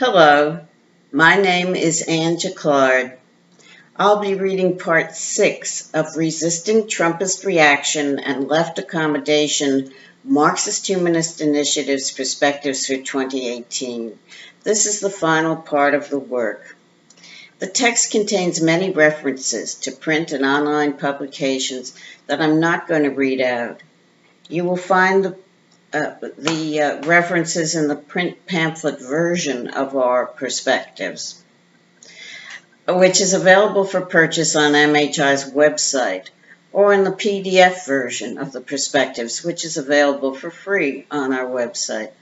Hello, my name is Anne Jacquard. I'll be reading part 6 of Resisting Trumpist Reaction and Left Accommodation, Marxist-Humanist Initiatives Perspectives for 2018. This is the final part of the work. The text contains many references to print and online publications that I'm not going to read out. You will find the references in the print pamphlet version of our perspectives, which is available for purchase on MHI's website, or in the PDF version of the perspectives, which is available for free on our website.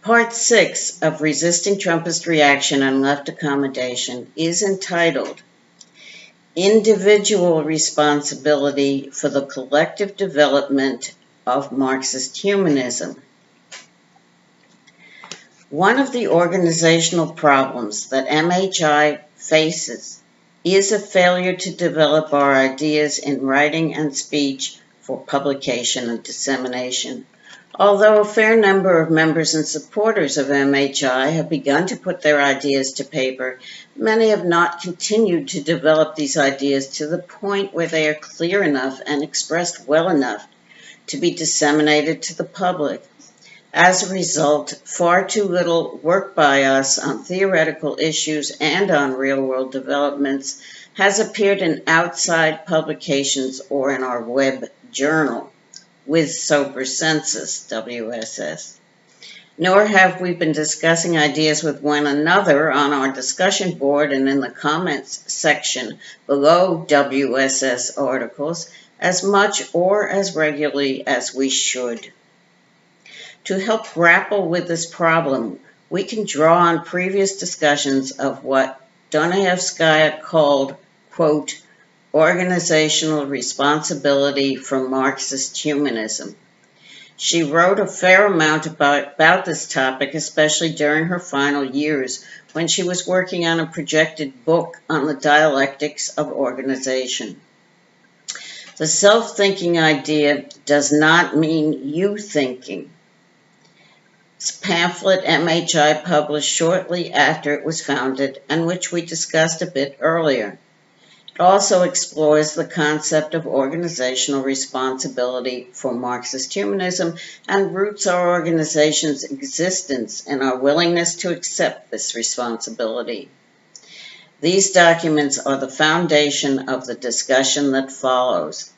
Part 6 of Resisting Trumpist Reaction and Left Accommodation is entitled Individual Responsibility for the Collective Development of Marxist-Humanism. One of the organizational problems that MHI faces is a failure to develop our ideas in writing and speech for publication and dissemination. Although a fair number of members and supporters of MHI have begun to put their ideas to paper, many have not continued to develop these ideas to the point where they are clear enough and expressed well enough to be disseminated to the public. As a result, far too little work by us on theoretical issues and on real-world developments has appeared in outside publications or in our web journal, with Sober Census, WSS. Nor have we been discussing ideas with one another on our discussion board and in the comments section below WSS articles as much or as regularly as we should. To help grapple with this problem, we can draw on previous discussions of what Dostoevskaya called, quote, organizational responsibility for Marxist-Humanism. She wrote a fair amount about this topic, especially during her final years when she was working on a projected book on the dialectics of organization. The self-thinking idea does not mean you thinking. This pamphlet MHI published shortly after it was founded and which we discussed a bit earlier. It also explores the concept of organizational responsibility for Marxist-Humanism and roots our organization's existence in our willingness to accept this responsibility. These documents are the foundation of the discussion that follows.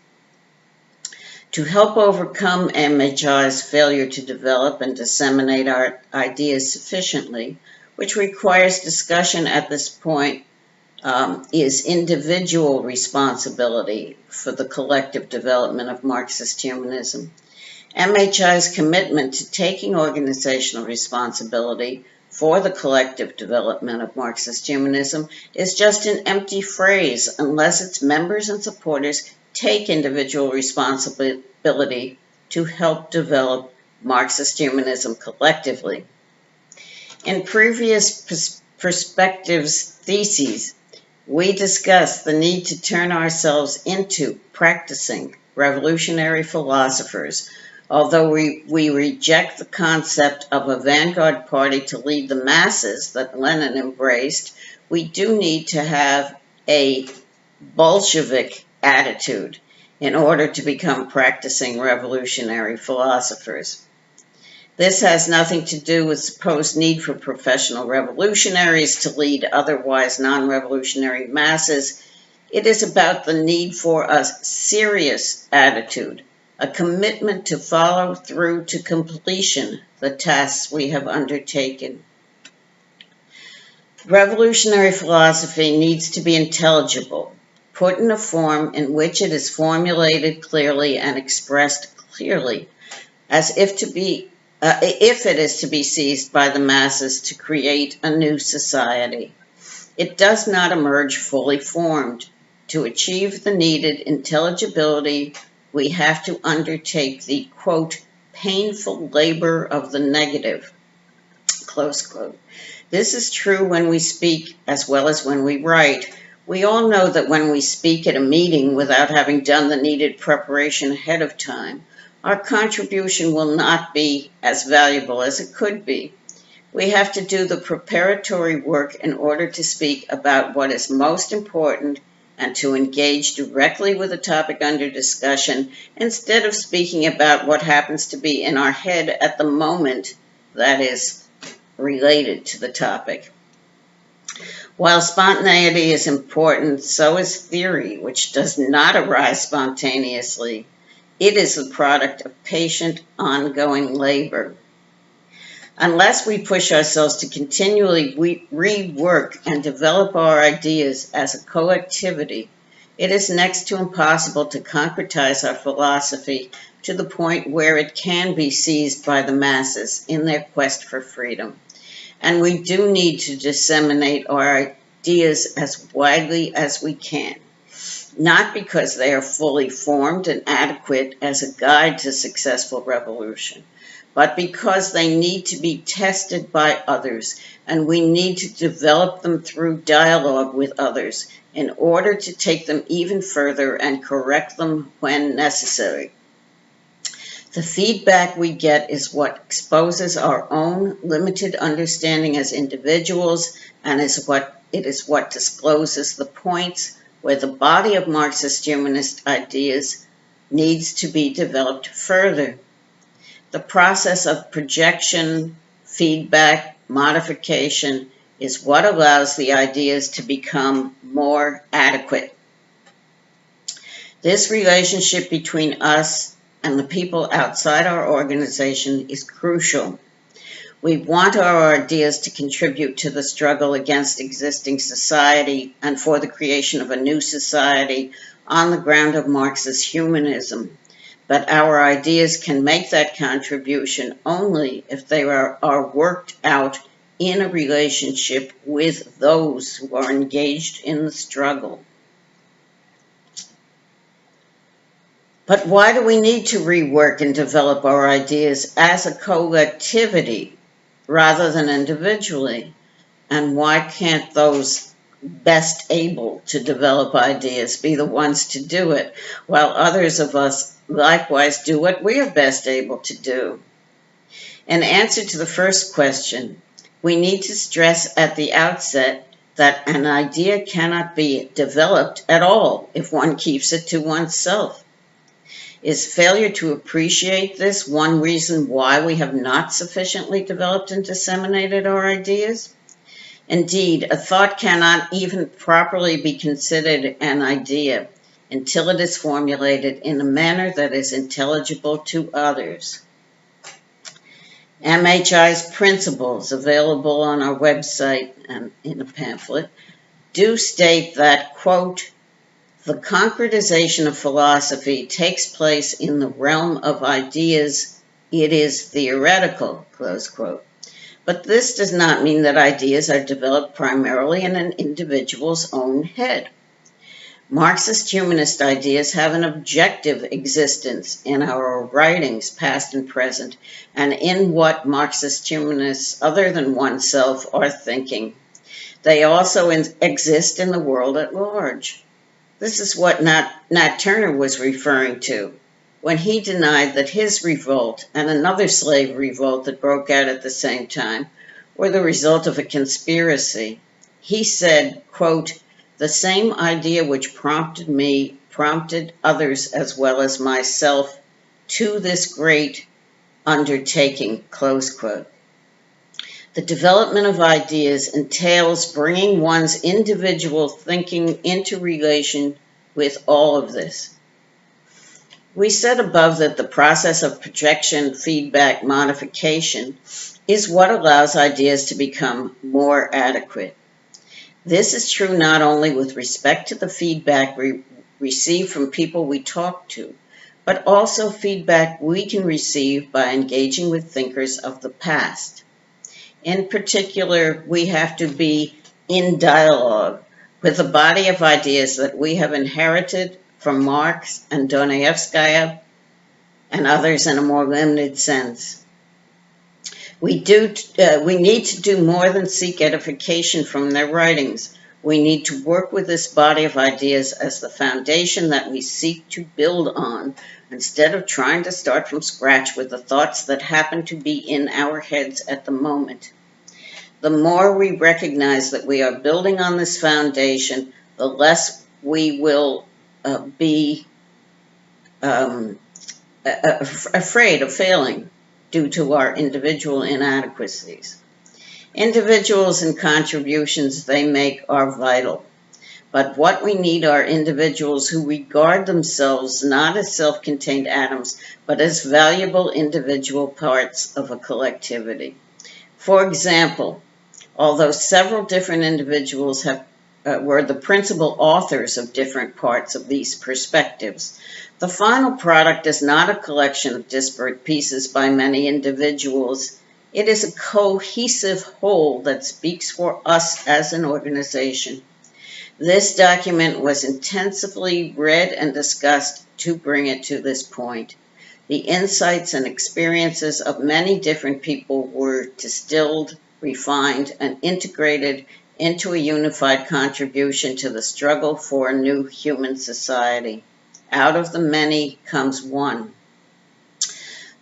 To help overcome MHI's failure to develop and disseminate our ideas sufficiently, which requires discussion at this point, is individual responsibility for the collective development of Marxist-Humanism. MHI's commitment to taking organizational responsibility for the collective development of Marxist-Humanism is just an empty phrase unless its members and supporters take individual responsibility to help develop Marxist-Humanism collectively. In previous perspectives theses, we discussed the need to turn ourselves into practicing revolutionary philosophers. Although we reject the concept of a vanguard party to lead the masses that Lenin embraced, we do need to have a Bolshevik attitude in order to become practicing revolutionary philosophers. This has nothing to do with supposed need for professional revolutionaries to lead otherwise non-revolutionary masses. It is about the need for a serious attitude, a commitment to follow through to completion the tasks we have undertaken. Revolutionary philosophy needs to be intelligible, put in a form in which it is formulated clearly and expressed clearly, as if it is to be seized by the masses to create a new society. It does not emerge fully formed. To achieve the needed intelligibility, we have to undertake the, quote, painful labor of the negative, close quote. This is true when we speak as well as when we write. We all know that when we speak at a meeting without having done the needed preparation ahead of time, our contribution will not be as valuable as it could be. We have to do the preparatory work in order to speak about what is most important and to engage directly with the topic under discussion instead of speaking about what happens to be in our head at the moment that is related to the topic. While spontaneity is important, so is theory, which does not arise spontaneously. It is the product of patient, ongoing labor. Unless we push ourselves to continually rework and develop our ideas as a collectivity, it is next to impossible to concretize our philosophy to the point where it can be seized by the masses in their quest for freedom. And we do need to disseminate our ideas as widely as we can, not because they are fully formed and adequate as a guide to successful revolution, but because they need to be tested by others, and we need to develop them through dialogue with others in order to take them even further and correct them when necessary. The feedback we get is what exposes our own limited understanding as individuals, and it is what discloses the points where the body of Marxist-Humanist ideas needs to be developed further. The process of projection, feedback, modification is what allows the ideas to become more adequate. This relationship between us and the people outside our organization is crucial. We want our ideas to contribute to the struggle against existing society and for the creation of a new society on the ground of Marxist-Humanism. But our ideas can make that contribution only if they are worked out in a relationship with those who are engaged in the struggle. But why do we need to rework and develop our ideas as a collectivity rather than individually? And why can't those best able to develop ideas be the ones to do it, while others of us likewise do what we are best able to do? In answer to the first question, we need to stress at the outset that an idea cannot be developed at all if one keeps it to oneself. Is failure to appreciate this one reason why we have not sufficiently developed and disseminated our ideas? Indeed, a thought cannot even properly be considered an idea until it is formulated in a manner that is intelligible to others. MHI's principles, available on our website and in a pamphlet, do state that, quote, the concretization of philosophy takes place in the realm of ideas. It is theoretical, close quote. But this does not mean that ideas are developed primarily in an individual's own head. Marxist-Humanist ideas have an objective existence in our writings, past and present, and in what Marxist-Humanists other than oneself are thinking. They also exist in the world at large. This is what Nat Turner was referring to when he denied that his revolt and another slave revolt that broke out at the same time were the result of a conspiracy. He said, quote, the same idea which prompted me prompted others as well as myself to this great undertaking, close quote. The development of ideas entails bringing one's individual thinking into relation with all of this. We said above that the process of projection, feedback, modification is what allows ideas to become more adequate. This is true not only with respect to the feedback we receive from people we talk to, but also feedback we can receive by engaging with thinkers of the past. In particular, we have to be in dialogue with the body of ideas that we have inherited from Marx and Dostoevsky and others in a more limited sense. We need to do more than seek edification from their writings. We need to work with this body of ideas as the foundation that we seek to build on, instead of trying to start from scratch with the thoughts that happen to be in our heads at the moment. The more we recognize that we are building on this foundation, the less we will be afraid of failing due to our individual inadequacies. Individuals and contributions they make are vital. But what we need are individuals who regard themselves not as self-contained atoms, but as valuable individual parts of a collectivity. For example, although several different individuals were the principal authors of different parts of these perspectives, the final product is not a collection of disparate pieces by many individuals. It is a cohesive whole that speaks for us as an organization. This document was intensively read and discussed to bring it to this point. The insights and experiences of many different people were distilled, refined, and integrated into a unified contribution to the struggle for a new human society. Out of the many comes one.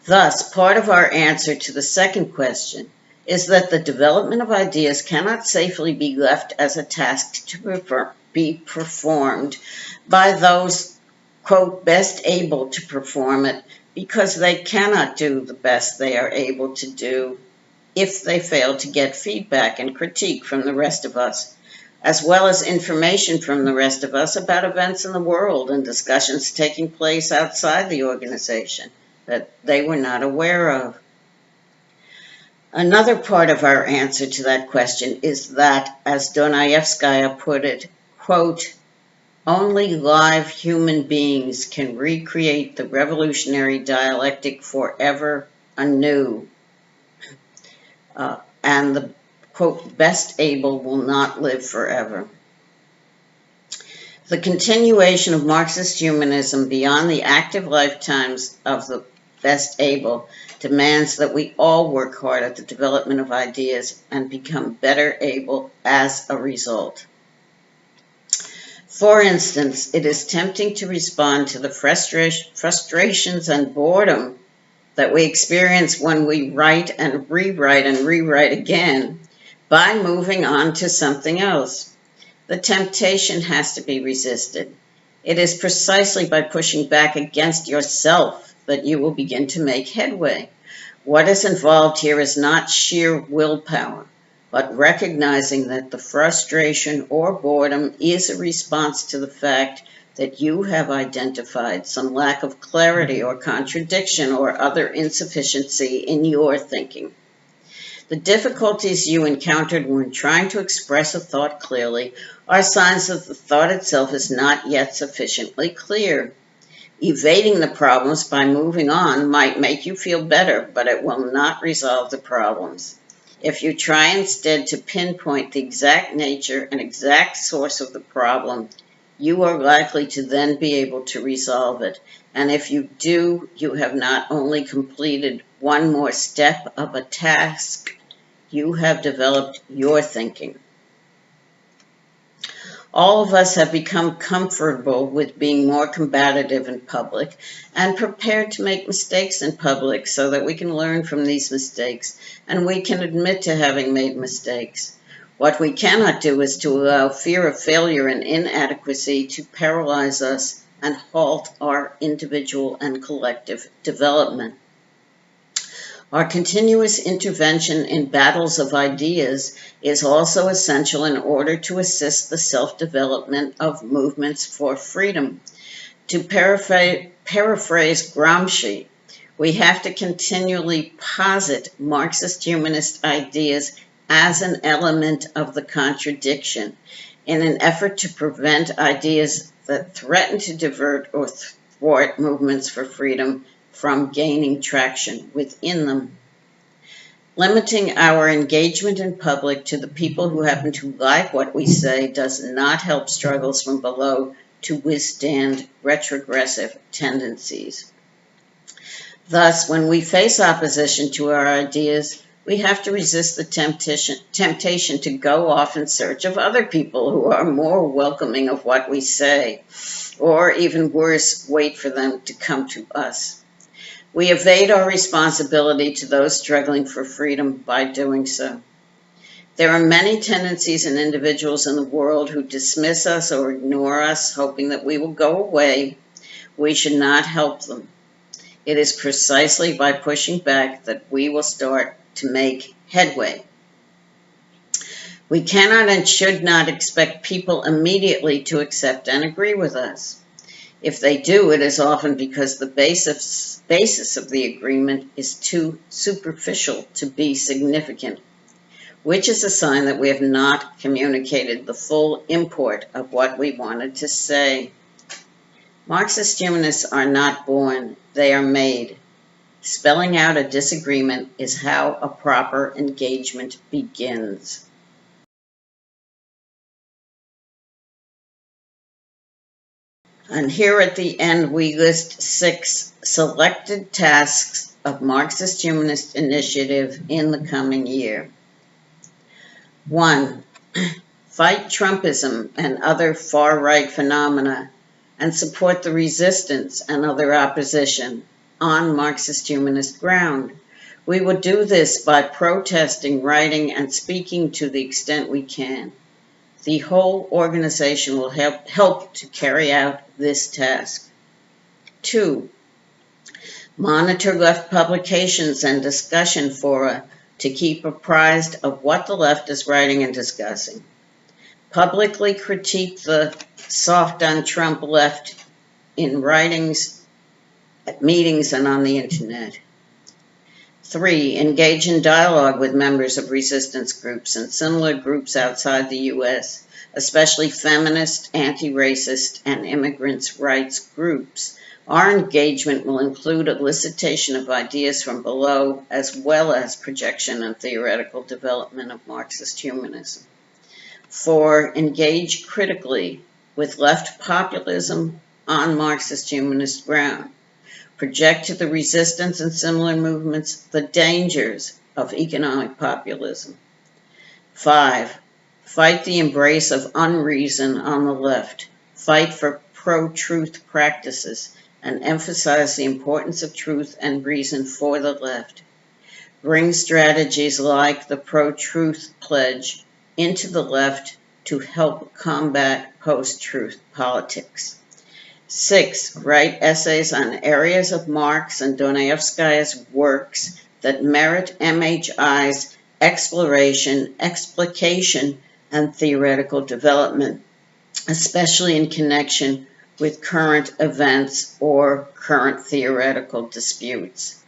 Thus, part of our answer to the second question is that the development of ideas cannot safely be left as a task to be performed by those, quote, best able to perform it, because they cannot do the best they are able to do if they fail to get feedback and critique from the rest of us, as well as information from the rest of us about events in the world and discussions taking place outside the organization that they were not aware of. Another part of our answer to that question is that, as Dostoevskaya put it, quote, only live human beings can recreate the revolutionary dialectic forever anew, and the, quote, best able will not live forever. The continuation of Marxist-Humanism beyond the active lifetimes of the best able demands that we all work hard at the development of ideas and become better able as a result. For instance, it is tempting to respond to the frustrations and boredom that we experience when we write and rewrite again by moving on to something else. The temptation has to be resisted. It is precisely by pushing back against yourself that you will begin to make headway. What is involved here is not sheer willpower, but recognizing that the frustration or boredom is a response to the fact that you have identified some lack of clarity or contradiction or other insufficiency in your thinking. The difficulties you encountered when trying to express a thought clearly are signs that the thought itself is not yet sufficiently clear. Evading the problems by moving on might make you feel better, but it will not resolve the problems. If you try instead to pinpoint the exact nature and exact source of the problem, you are likely to then be able to resolve it. And if you do, you have not only completed one more step of a task, you have developed your thinking. All of us have become comfortable with being more combative in public and prepared to make mistakes in public so that we can learn from these mistakes and we can admit to having made mistakes. What we cannot do is to allow fear of failure and inadequacy to paralyze us and halt our individual and collective development. Our continuous intervention in battles of ideas is also essential in order to assist the self-development of movements for freedom. To paraphrase Gramsci, we have to continually posit Marxist-Humanist ideas as an element of the contradiction in an effort to prevent ideas that threaten to divert or thwart movements for freedom from gaining traction within them. Limiting our engagement in public to the people who happen to like what we say does not help struggles from below to withstand retrogressive tendencies. Thus, when we face opposition to our ideas, we have to resist the temptation to go off in search of other people who are more welcoming of what we say, or even worse, wait for them to come to us. We evade our responsibility to those struggling for freedom by doing so. There are many tendencies and individuals in the world who dismiss us or ignore us, hoping that we will go away. We should not help them. It is precisely by pushing back that we will start to make headway. We cannot and should not expect people immediately to accept and agree with us. If they do, it is often because the basis of the agreement is too superficial to be significant, which is a sign that we have not communicated the full import of what we wanted to say. Marxist-Humanists are not born, they are made. Spelling out a disagreement is how a proper engagement begins. And here at the end, we list 6 selected tasks of Marxist-Humanist initiative in the coming year. 1. Fight Trumpism and other far-right phenomena and support the resistance and other opposition on Marxist-Humanist ground. We will do this by protesting, writing, and speaking to the extent we can. The whole organization will help to carry out this task. 2. Monitor left publications and discussion fora to keep apprised of what the left is writing and discussing. Publicly critique the soft on Trump left in writings, at meetings, and on the internet. 3. Engage in dialogue with members of resistance groups and similar groups outside the U.S., especially feminist, anti-racist, and immigrants' rights groups. Our engagement will include elicitation of ideas from below, as well as projection and theoretical development of Marxist-Humanism. 4. Engage critically with left populism on Marxist-Humanist ground. Project to the resistance and similar movements the dangers of economic populism. 5. Fight the embrace of unreason on the left. Fight for pro-truth practices and emphasize the importance of truth and reason for the left. Bring strategies like the pro-truth pledge into the left to help combat post-truth politics. 6. Write essays on areas of Marx and Dostoevsky's works that merit MHI's exploration, explication, and theoretical development, especially in connection with current events or current theoretical disputes.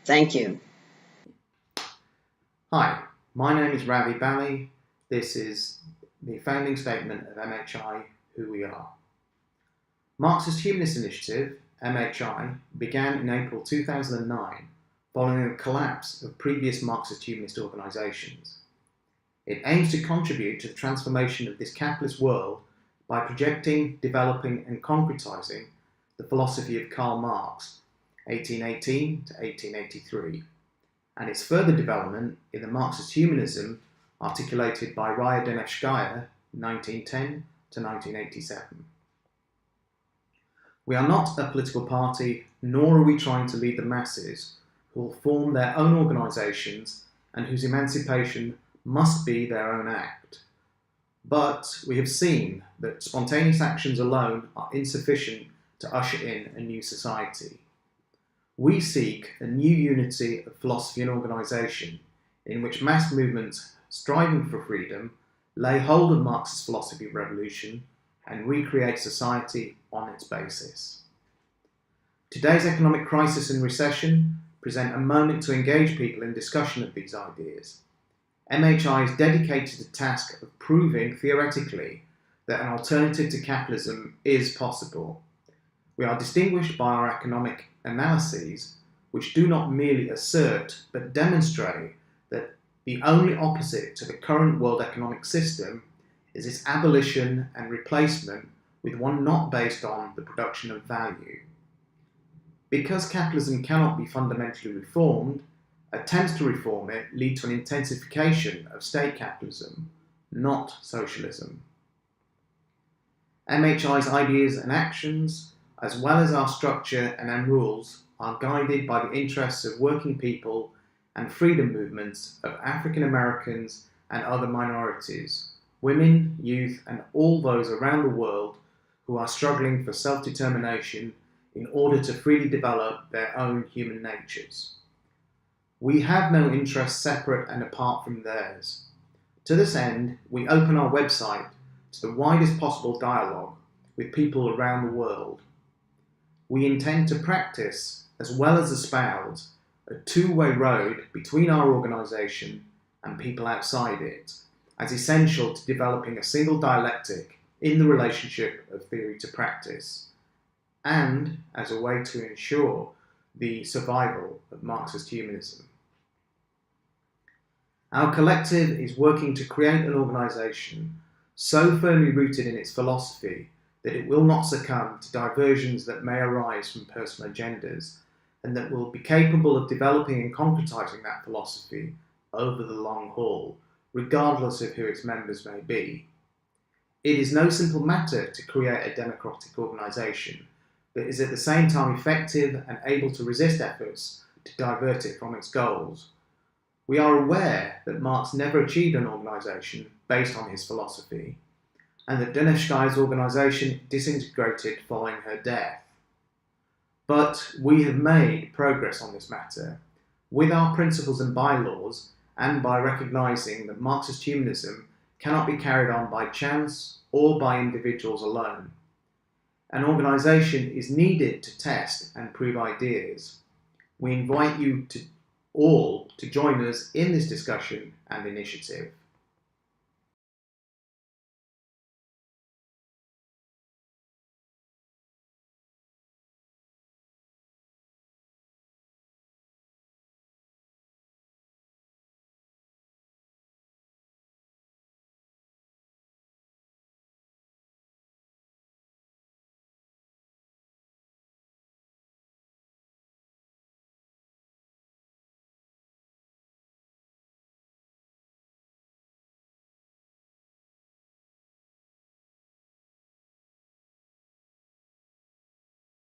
Thank you. Hi, my name is Ravi Bali. This is the founding statement of MHI, Who We Are. Marxist-Humanist Initiative, MHI, began in April 2009 following the collapse of previous Marxist-Humanist organisations. It aims to contribute to the transformation of this capitalist world by projecting, developing and concretising the philosophy of Karl Marx, 1818 to 1883, and its further development in the Marxist-Humanism articulated by Raya Denevskaya, 1910 to 1987. We are not a political party, nor are we trying to lead the masses, who will form their own organisations and whose emancipation must be their own act. But we have seen that spontaneous actions alone are insufficient to usher in a new society. We seek a new unity of philosophy and organisation in which mass movements striving for freedom lay hold of Marxist philosophy of revolution and recreate society on its basis. Today's economic crisis and recession present a moment to engage people in discussion of these ideas. MHI is dedicated to the task of proving theoretically that an alternative to capitalism is possible. We are distinguished by our economic analyses, which do not merely assert but demonstrate that the only opposite to the current world economic system is its abolition and replacement with one not based on the production of value. Because capitalism cannot be fundamentally reformed, attempts to reform it lead to an intensification of state capitalism, not socialism. MHI's ideas and actions, as well as our structure and rules, are guided by the interests of working people and freedom movements of African Americans and other minorities, women, youth, and all those around the world who are struggling for self-determination in order to freely develop their own human natures. We have no interests separate and apart from theirs. To this end, we open our website to the widest possible dialogue with people around the world. We intend to practice, as well as espouse, a two-way road between our organisation and people outside it, as essential to developing a single dialectic in the relationship of theory to practice, and as a way to ensure the survival of Marxist-Humanism. Our collective is working to create an organisation so firmly rooted in its philosophy that it will not succumb to diversions that may arise from personal agendas, and that will be capable of developing and concretising that philosophy over the long haul, regardless of who its members may be. It is no simple matter to create a democratic organisation that is at the same time effective and able to resist efforts to divert it from its goals. We are aware that Marx never achieved an organisation based on his philosophy, and that Dunefsky's organisation disintegrated following her death. But we have made progress on this matter, with our principles and bylaws, and by recognising that Marxist-Humanism cannot be carried on by chance or by individuals alone. An organisation is needed to test and prove ideas. We invite you all to join us in this discussion and initiative.